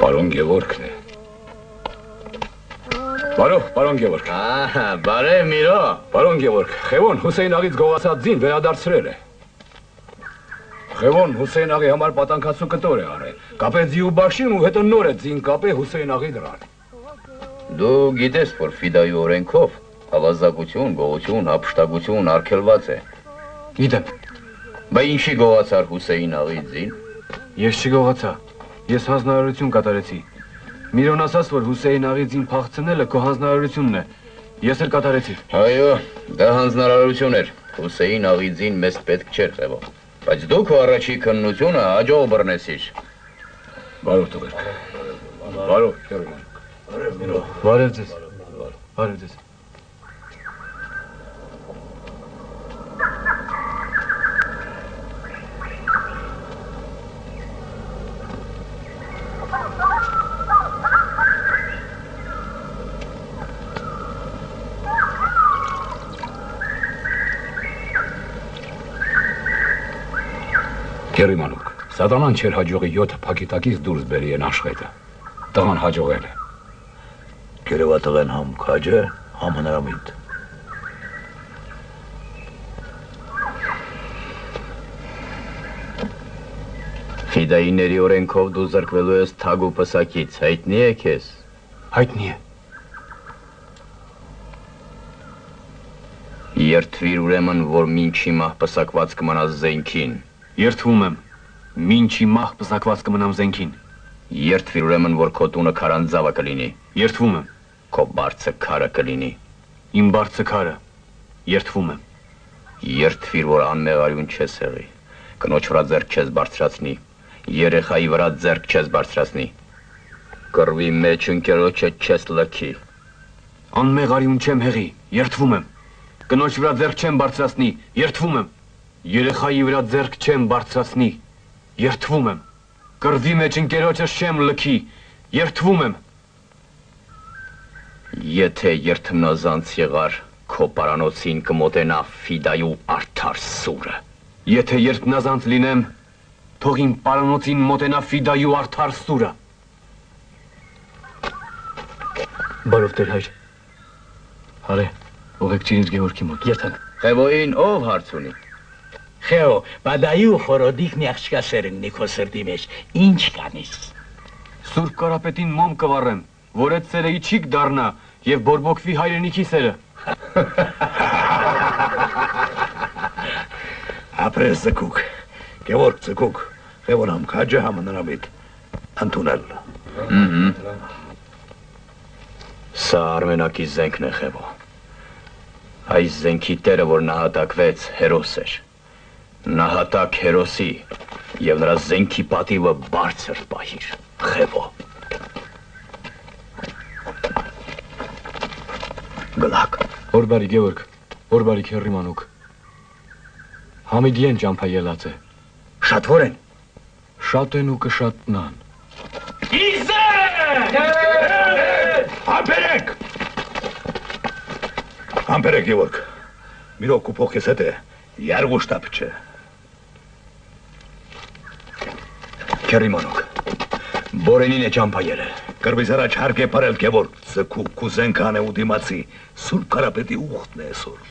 Պարոն Գևորգն է։ Պարոն Գևորգ։ Բարև Միրո։ Պարոն Գևորգ, Խևոն Հուսեյն աղից գողացած ձին վերադարձրել է։ Խևոն Հուսեյն աղի համար պատանքացու կտոր է արել։ Կապե ձիու բաշին ու հետո նոր է ձին կապե Հուսեյն աղի դրան։ Դու գիտես, որ ֆիդայի օրենքով ավազակություն, գողություն, հափշտակություն արգելված է։ Գիտեմ։ Բա ինչի գողացար Հուսեյն աղի ձին։ Ես չգողացա, ես հանձնարարություն կատարեցի։ Միրոն ասաց, որ Հուսեյն աղի ձին փախցնելը քո հանձնարարությունն է։ Ես էլ կատարեցի։ Այո, դա հանձնարարություն էր։ Հուսեյն աղի ձին մեզ պետք չէր Խևո։ Բայց դու քո առաջի քննությունը հաջող բռնեցիր։ Բարով տղերք։ Բարով, բարև ձեզ։ Բարև ձեզ։ Գերիմանուկ, սատանան չեր հաջողի 7 փակիտակից դուրս բերի են աշխետը։ Տղան հաջողել է։ Գերեվատղեն համ քաջ է, համ հնարամիտ։ Ֆիդայիների օրենքով դու զրկվելու ես թագ ու պսակից, հայտնի է քեզ։ Հայտնի է։ Երդվիր ուրեմն, որ մինչի մահ պսակված կմնաս զենքին։ Երդվում եմ, մինչի մահ պսակված կմնամ զենքին։ Երդվիր ուրեմն, որ քո տունը քարանձավը կլինի։ Երդվում եմ։ Քո բարձը քարը կլինի։ Իմ բարձը քարը, երդվում եմ։ Երդվիր, որ անմեղարյուն չես եղի, կնոջ վրա ձեռք չես բարձրացնի, երեխայի վրա ձեռք չես բարձրացնի, կռվի մեջ ընկերոջը չես լքի։ Անմեղարյուն չեմ հեղի, երդվում եմ։ Կնոջ վրա ձեռք չեմ բարձրացնի, երդվում եմ։ Երեխայի վրա ձեռք չեմ բարձրացնի, երդվում եմ։ Կռվի մեջ ընկերոջս չեմ լքի, երդվում եմ։ Եթե երդմնազանց եղար, քո պարանոցին կմոտենա ֆիդայու արդար սուրը։ Եթե երդմնազանց լինեմ, թող իմ պարանոցին մոտենա ֆիդայու արդար սուրը։ Բարով տեր հայր։ Հարե, ուղեկցի ինձ Գևորգի մոտ։ Երթանք։ Խևոյին ով հարց ունի։ Խեո, բադայի ու խորոդիկն աղջկա սերննի քո սրտի մեջ, ինչ կանես։ Սուրբ Կարապետին մոմ կվառեմ, որ այդ սերը իչիկ դառնա եւ բորբոքվի հայրենիքի սերը։ Ապրես ձգուկ, Գևորգ ձգուկ, Խևոն համ քաջը համ հնարամիտ, ընդունել։ Սա Արմենակի զենքն է Խևո։ Այս զենքի տերը, որ նահատակվեց, հերոս էր։ Նահատակ հերոսի և նրա զենքի պատիվը բարձր պահիր, Խևո։ Գլակ։ Որ բարի Գևորգ, որ բարի քեռի մանուկ։ Համիդիեն ճամփա ելած է։ Շատվոր են։ Շատ են ու կշատնան։ Համբերեք։ Համբերեք Գևորգ։ Միրոք ու փոխ ես հետ է, յարգուշտապ չէ։ Քեռի մանուկ, բորենին է ճամփա ելել։ Կրվից առաջ հարկ է պարել Գևորգ, ձգուկ, կուզեն կանե ու դիմացի, Սուրբ Կարապետի ուխտն է այսօր։